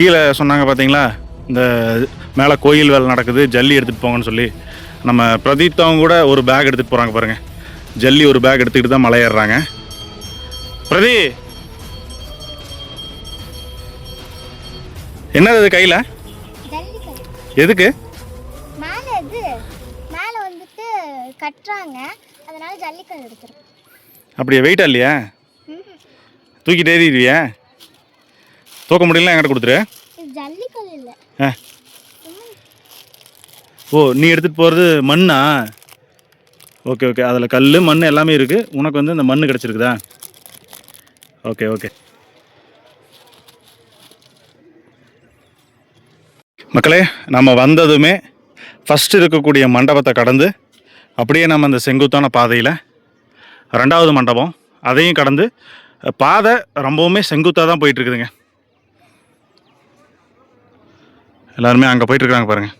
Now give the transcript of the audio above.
கீழே சொன்னாங்க பார்த்தீங்களா, இந்த மேலே கோயில் வேலை நடக்குது, ஜல்லி எடுத்துகிட்டு போங்கன்னு சொல்லி. நம்ம பிரதீப்தவங்க கூட ஒரு பேக் எடுத்துகிட்டு போகிறாங்க பாருங்கள். ஜல்லி ஒரு பேக் எடுத்துக்கிட்டு தான் மலை ஏறுறாங்க. பிரதி, என்னது இது கையில்? எதுக்கு? அப்படியே வெயிட்டா இல்லையா? தூக்கிட்டு ஏறிடுவியா? தூக்க முடியல, என்கிட்ட கொடுத்துரு. ஓ, நீ எடுத்துகிட்டு போகிறது மண்ணா? ஓகே ஓகே, அதில் கல் மண் எல்லாமே இருக்குது. உனக்கு வந்து இந்த மண் கிடச்சிருக்குதா? Okay okay. மக்களே, நம்ம வந்ததுமே ஃபஸ்ட்டு இருக்கக்கூடிய மண்டபத்தை கடந்து அப்படியே நம்ம அந்த செங்குத்தான பாதையில் 2வது மண்டபம், அதையும் கடந்து பாதை ரொம்பவுமே செங்குத்தாக தான் போயிட்டுருக்குதுங்க. எல்லாருமே அங்கே போயிட்டுருக்குறாங்க பாருங்கள்.